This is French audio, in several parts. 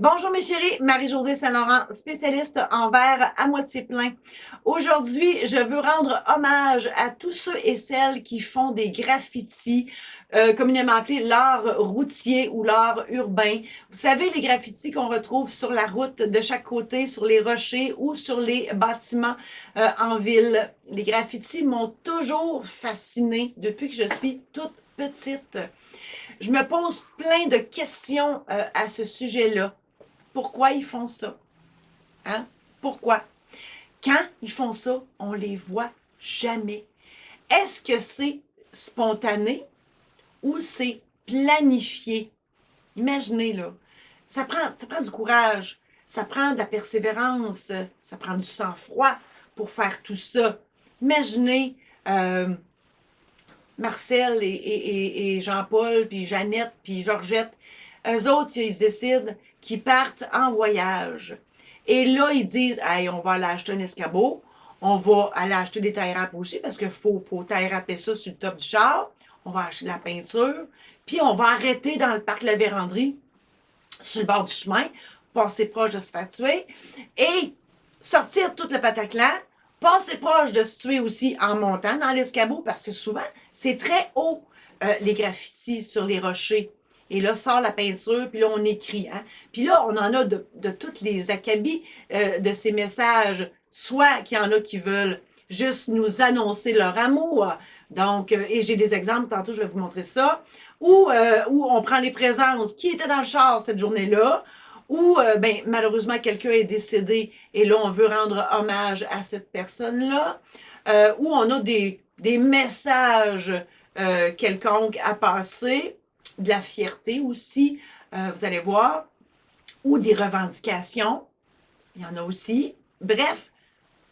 Bonjour mes chéris, Marie-Josée Saint-Laurent, spécialiste en verre à moitié plein. Aujourd'hui, je veux rendre hommage à tous ceux et celles qui font des graffitis, communément appelés l'art routier ou l'art urbain. Vous savez, les graffitis qu'on retrouve sur la route de chaque côté, sur les rochers ou sur les bâtiments en ville. Les graffitis m'ont toujours fascinée depuis que je suis toute petite. Je me pose plein de questions à ce sujet-là. Pourquoi ils font ça? Hein? Pourquoi? Quand ils font ça, on les voit jamais. Est-ce que c'est spontané ou c'est planifié? Imaginez, là. Ça prend du courage, ça prend de la persévérance, ça prend du sang-froid pour faire tout ça. Imaginez Marcel et Jean-Paul, puis Jeannette, puis Georgette. Eux autres, ils décident qu'ils partent en voyage. Et là, ils disent, hey, on va aller acheter un escabeau, on va aller acheter des tailles râpes aussi, parce qu'il faut taille râper ça sur le top du char, on va acheter de la peinture, puis on va arrêter dans le parc La Vérandrie, sur le bord du chemin, passer proche de se faire tuer, et sortir tout le Bataclan, passer proche de se tuer aussi en montant dans l'escabeau, parce que souvent, c'est très haut, les graffitis sur les rochers. Et là, sort la peinture, puis là, on écrit. Hein? Puis là, on en a de toutes les acabits de ces messages, soit qu'il y en a qui veulent juste nous annoncer leur amour. Donc, et j'ai des exemples, tantôt je vais vous montrer ça, où on prend les présences qui étaient dans le char cette journée-là, ou ben, malheureusement quelqu'un est décédé et là on veut rendre hommage à cette personne-là, où on a des messages quelconques à passer, de la fierté aussi, vous allez voir, ou des revendications, il y en a aussi. Bref,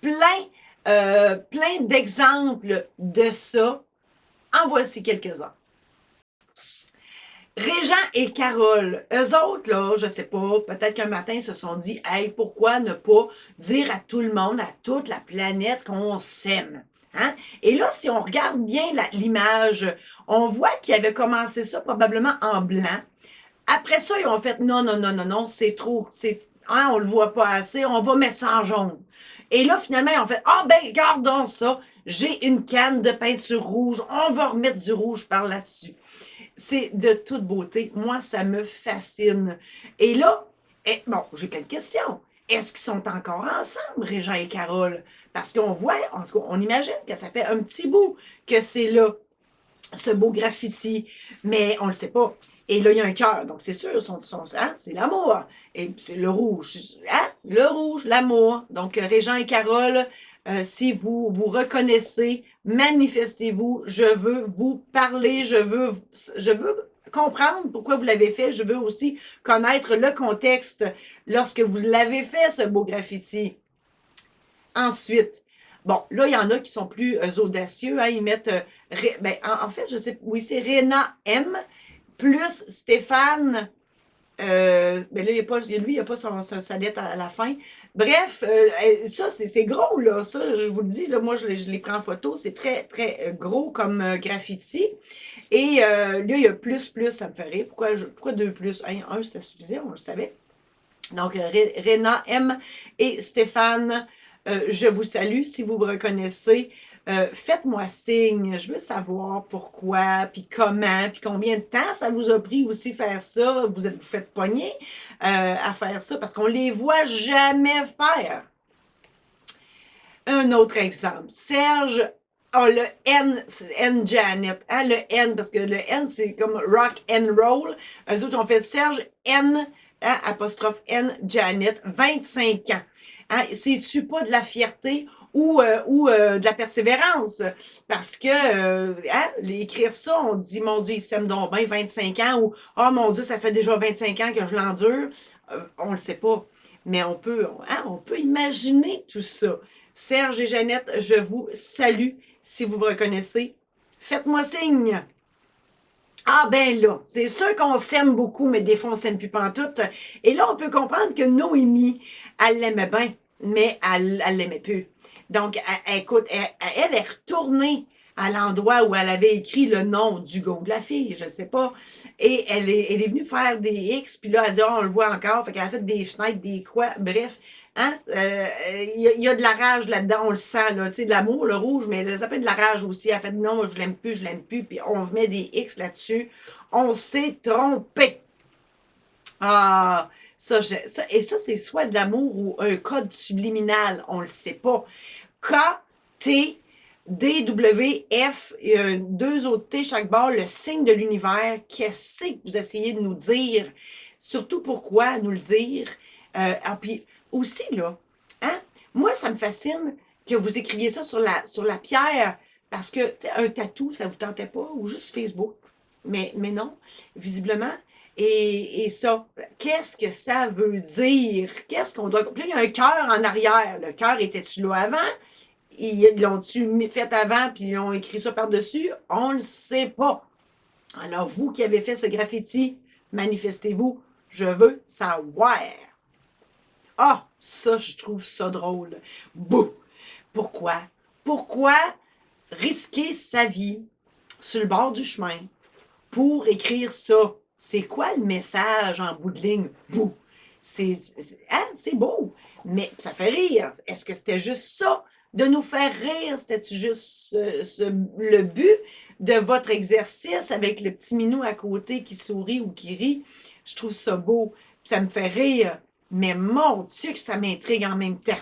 plein d'exemples de ça. En voici quelques-uns. Régent et Carole, eux autres, là, je sais pas, peut-être qu'un matin, ils se sont dit, hey, pourquoi ne pas dire à tout le monde, à toute la planète qu'on s'aime? Hein? Et là, si on regarde bien l'image, on voit qu'ils avaient commencé ça probablement en blanc. Après ça, ils ont fait, non, non, non, non, non, c'est trop, hein, on le voit pas assez, on va mettre ça en jaune. Et là, finalement, ils ont fait, ah ben, gardons ça, j'ai une canne de peinture rouge, on va remettre du rouge par là-dessus. C'est de toute beauté. Moi, ça me fascine. Et là, bon, j'ai plein de questions. Est-ce qu'ils sont encore ensemble, Régent et Carole? Parce qu'on voit, en tout cas, on imagine que ça fait un petit bout que c'est là, ce beau graffiti, mais on le sait pas. Et là, il y a un cœur, donc c'est sûr, hein, c'est l'amour. Et c'est le rouge, hein? Le rouge, l'amour. Donc, Régent et Carole, si vous vous reconnaissez, manifestez-vous. Je veux vous parler, je veux comprendre pourquoi vous l'avez fait. Je veux aussi connaître le contexte lorsque vous l'avez fait, ce beau graffiti. Ensuite, bon, là, il y en a qui sont plus audacieux. Hein, ils mettent, ben, en fait, je sais, oui, c'est Réna M plus Stéphane. Ben là, lui, il n'y a pas sa lettre à la fin. Bref, ça, c'est gros, là. Ça, je vous le dis, là, moi, je les prends en photo. C'est très, très gros comme graffiti. Et là, il y a plus, ça me fait rire. Pourquoi deux plus? Un, c'était suffisant, on le savait. Donc, Réna M et Stéphane, je vous salue si vous vous reconnaissez. Faites-moi signe, je veux savoir pourquoi, puis comment, puis combien de temps ça vous a pris aussi faire ça. Vous faites pogner à faire ça parce qu'on les voit jamais faire. Un autre exemple, Serge a le N Janet, hein, le N, parce que le N, c'est comme rock and roll. Eux autres ont fait Serge N, hein, apostrophe N Janet, 25 ans. Hein, c'est-tu pas de la fierté ou de la persévérance? Parce que, hein, écrire ça, on dit, mon Dieu, il s'aime donc bien 25 ans, ou, oh mon Dieu, ça fait déjà 25 ans que je l'endure. On le sait pas. Mais on peut imaginer tout ça. Serge et Jeannette, je vous salue si vous vous reconnaissez. Faites-moi signe. Ah ben là, c'est sûr qu'on s'aime beaucoup, mais des fois on s'aime plus pantoute. Et là, on peut comprendre que Noémie, elle l'aimait bien, mais elle l'aimait peu. Donc, écoute, elle est retournée à l'endroit où elle avait écrit le nom d'Hugo, de la fille, je sais pas. Et elle est venue faire des X, puis là, elle dit, oh, on le voit encore. Fait qu'elle a fait des fenêtres, des croix, bref. Hein? Il y a de la rage là-dedans, on le sent, là, tu sais, de l'amour, le rouge, mais ça peut être de la rage aussi. Elle a fait, non, je l'aime plus, puis on met des X là-dessus. On s'est trompé. Ah, et ça, c'est soit de l'amour ou un code subliminal, on le sait pas. K, T, D, W, F, et deux autres T chaque bord, le signe de l'univers. Qu'est-ce que vous essayez de nous dire? Surtout pourquoi nous le dire? Puis aussi, là, hein, moi, ça me fascine que vous écriviez ça sur la pierre, parce que, tu sais, un tatou, ça vous tentait pas, ou juste Facebook. Mais non, visiblement. Et ça, qu'est-ce que ça veut dire? Qu'est-ce qu'on doit. Puis là, il y a un cœur en arrière. Le cœur était-tu là avant? Ils l'ont-tu fait avant, puis ils ont écrit ça par-dessus? On ne le sait pas. Alors, vous qui avez fait ce graffiti, manifestez-vous. Je veux savoir. Ah, ça, je trouve ça drôle. Bouh! Pourquoi? Pourquoi risquer sa vie sur le bord du chemin pour écrire ça? C'est quoi le message en bout de ligne? Bouh! C'est beau, mais ça fait rire. Est-ce que c'était juste ça? De nous faire rire? C'était juste le but de votre exercice avec le petit minou à côté qui sourit ou qui rit? Je trouve ça beau. Ça me fait rire. Mais mon Dieu que ça m'intrigue en même temps.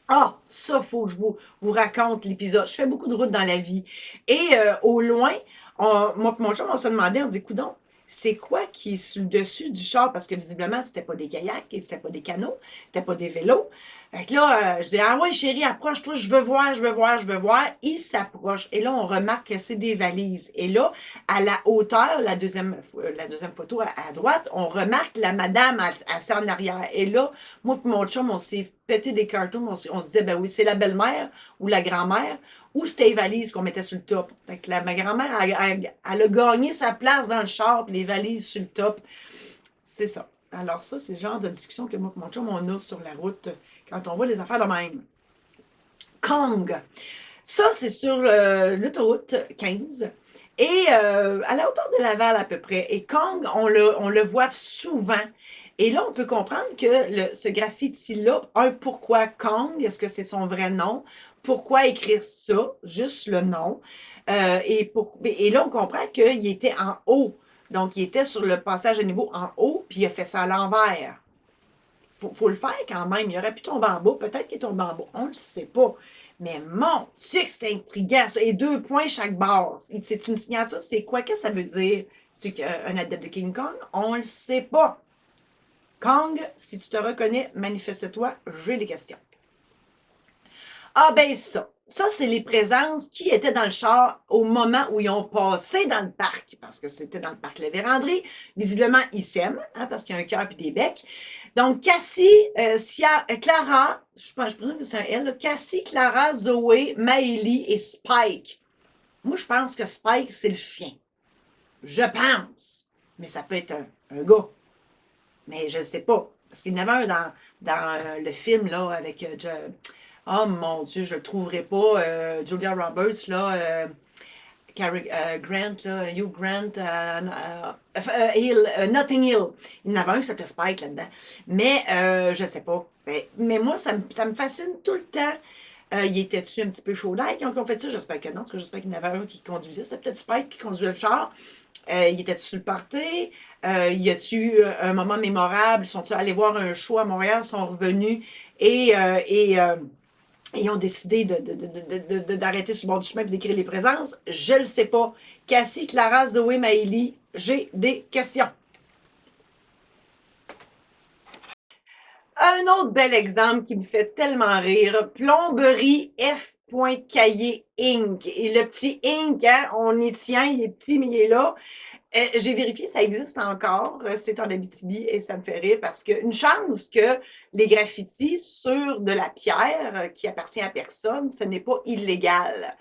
Ah, ça, faut que je vous raconte l'épisode. Je fais beaucoup de routes dans la vie. Et au loin, moi et mon chum, on se demandait, on dit, coudonc, c'est quoi qui est sur le dessus du char? Parce que visiblement, c'était pas des kayaks et c'était pas des canots, c'était pas des vélos. Fait que là, je dis, ah ouais, chérie, approche-toi, je veux voir, je veux voir, je veux voir. Il s'approche. Et là, on remarque que c'est des valises. Et là, à la hauteur, la deuxième photo à droite, on remarque la madame assise en arrière. Et là, moi et mon chum, on s'est pété des cartons. On se disait, ben oui, c'est la belle-mère ou la grand-mère ou c'était les valises qu'on mettait sur le top. Fait que ma grand-mère, elle a gagné sa place dans le char, puis les valises sur le top. C'est ça. Alors ça, c'est le genre de discussion que moi et mon chum, on a sur la route quand on voit les affaires de même. Kong. Ça, c'est sur l'autoroute 15. Et à la hauteur de Laval à peu près. Et Kong, on le voit souvent. Et là, on peut comprendre que ce graffiti-là, pourquoi Kong? Est-ce que c'est son vrai nom? Pourquoi écrire ça? Juste le nom. Et là, on comprend qu'il était en haut. Donc, il était sur le passage à niveau en haut, puis il a fait ça à l'envers. Faut le faire quand même. Il aurait pu tomber en bas. Peut-être qu'il est tombé en bas. On ne le sait pas. Mais mon Dieu que c'est intriguant, ça. Et 2 points chaque base. C'est une signature. C'est quoi? Qu'est-ce que ça veut dire? C'est un adepte de King Kong? On ne le sait pas. Kong, si tu te reconnais, manifeste-toi. J'ai des questions. Ah ben ça. Ça, c'est les présences qui étaient dans le char au moment où ils ont passé dans le parc, parce que c'était dans le parc La Vérandrie. Visiblement, ils s'aiment, hein, parce qu'il y a un cœur et des becs. Donc, Cassie, Clara, je présume que c'est un elle, là, Cassie, Clara, Zoé, Maëlie et Spike. Moi, je pense que Spike, c'est le chien. Je pense. Mais ça peut être un gars. Mais je ne sais pas. Parce qu'il y en avait un dans le film, là, avec oh mon Dieu, je le trouverai pas. Julia Roberts, là, Grant, là, Hugh Grant, Hill, Notting Hill. Il y en avait un qui s'appelait Spike là-dedans. Mais je sais pas. Mais moi, ça me fascine tout le temps. Il était-tu un petit peu chaud d'air quand on fait ça? J'espère que non, parce que j'espère qu'il y en avait un qui conduisait. C'était peut-être Spike qui conduisait le char. Il était-tu sur le party? Y a-tu un moment mémorable? Sont-ils allés voir un show à Montréal? Sont revenus et ils ont décidé d'arrêter sur le bord du chemin et d'écrire les présences? Je le sais pas. Cassie, Clara, Zoé, Maëlie, j'ai des questions. Un autre bel exemple qui me fait tellement rire, Plomberie F. Cahier Inc. Et le petit Inc., hein, on y tient, il est petit, mais il est là. J'ai vérifié, ça existe encore. C'est en Abitibi et ça me fait rire parce qu'une chance que les graffitis sur de la pierre qui appartient à personne, ce n'est pas illégal.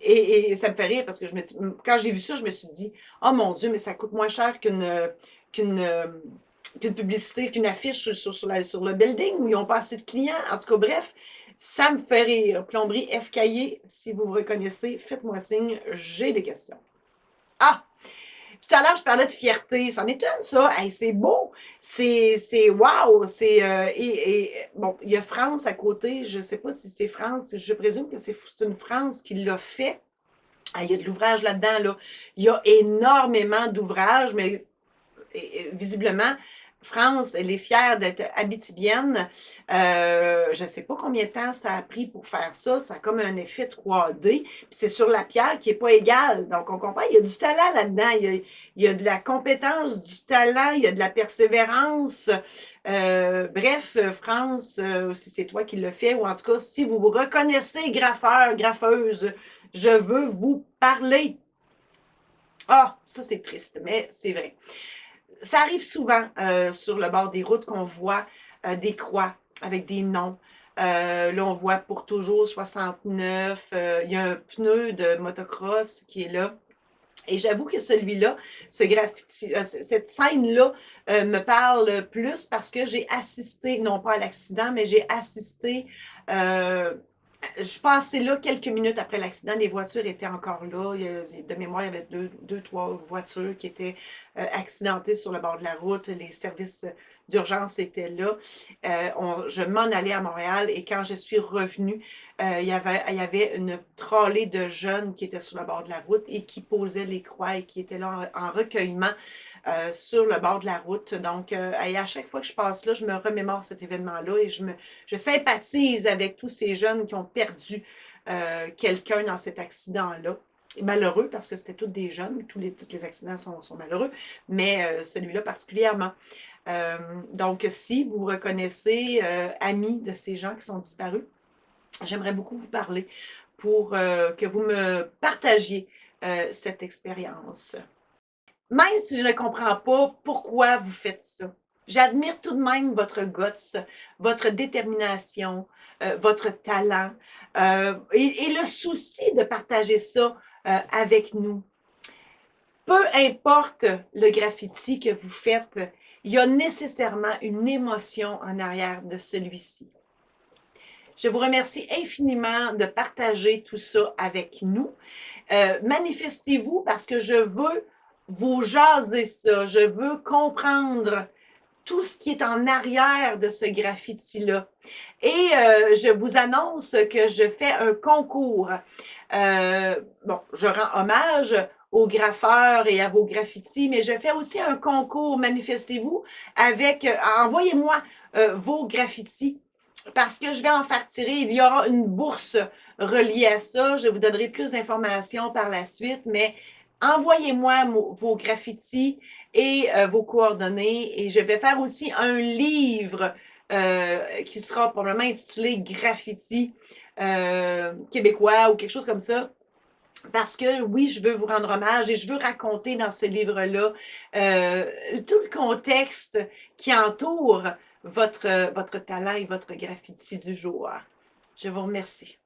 Et ça me fait rire parce que quand j'ai vu ça, je me suis dit, oh mon Dieu, mais ça coûte moins cher qu'une publicité, qu'une affiche sur le building où ils n'ont pas assez de clients. En tout cas, bref, Ça me fait rire. Plomberie F. Caillé, si vous vous reconnaissez, faites-moi signe, j'ai des questions. Ah! Tout à l'heure, je parlais de fierté. C'en est une, ça. Hey, c'est beau. C'est wow. Bon, il y a France à côté. Je ne sais pas si c'est France. Je présume que c'est une France qui l'a fait. Ah, il y a de l'ouvrage là-dedans, là. Il y a énormément d'ouvrages, mais visiblement, France, elle est fière d'être abitibienne. Je ne sais pas combien de temps ça a pris pour faire ça. Ça a comme un effet 3D. Puis c'est sur la pierre qui n'est pas égale. Donc, on comprend, il y a du talent là-dedans. Il y a de la compétence, du talent, il y a de la persévérance. Bref, France, si c'est toi qui le fais, ou en tout cas, si vous vous reconnaissez graffeur, graffeuse, je veux vous parler. Ah, ça c'est triste, mais c'est vrai. Ça arrive souvent sur le bord des routes qu'on voit des croix avec des noms. Là, on voit pour toujours 69. Il y a un pneu de motocross qui est là. Et j'avoue que celui-là, ce graffiti, cette scène-là me parle plus parce que j'ai assisté, non pas à l'accident, mais j'ai assisté euh, je passais là quelques minutes après l'accident. Les voitures étaient encore là. De mémoire, il y avait trois voitures qui étaient accidentées sur le bord de la route. Les services d'urgence étaient là. Je m'en allais à Montréal et quand je suis revenue, il y avait une trolley de jeunes qui étaient sur le bord de la route et qui posaient les croix et qui étaient là en recueillement sur le bord de la route. Donc, et à chaque fois que je passe là, je me remémore cet événement-là et je sympathise avec tous ces jeunes qui ont perdu quelqu'un dans cet accident-là. Malheureux parce que c'était tous des jeunes, tous les accidents sont malheureux, mais celui-là particulièrement. Euh, donc, si vous vous reconnaissez amis de ces gens qui sont disparus, j'aimerais beaucoup vous parler pour que vous me partagiez cette expérience. Même si je ne comprends pas pourquoi vous faites ça. J'admire tout de même votre guts, votre détermination, votre talent et le souci de partager ça avec nous. Peu importe le graffiti que vous faites, il y a nécessairement une émotion en arrière de celui-ci. Je vous remercie infiniment de partager tout ça avec nous. Manifestez-vous parce que je veux vous jaser ça. Je veux comprendre tout ce qui est en arrière de ce graffiti-là. Et je vous annonce que je fais un concours. Bon, je rends hommage aux graffeurs et à vos graffitis, mais je fais aussi un concours, manifestez-vous, avec, envoyez-moi vos graffitis parce que je vais en faire tirer. Il y aura une bourse reliée à ça. Je vous donnerai plus d'informations par la suite, mais envoyez-moi vos graffitis et vos coordonnées. Et je vais faire aussi un livre qui sera probablement intitulé Graffiti québécois ou quelque chose comme ça. Parce que oui, je veux vous rendre hommage et je veux raconter dans ce livre-là tout le contexte qui entoure votre talent et votre graffiti du jour. Je vous remercie.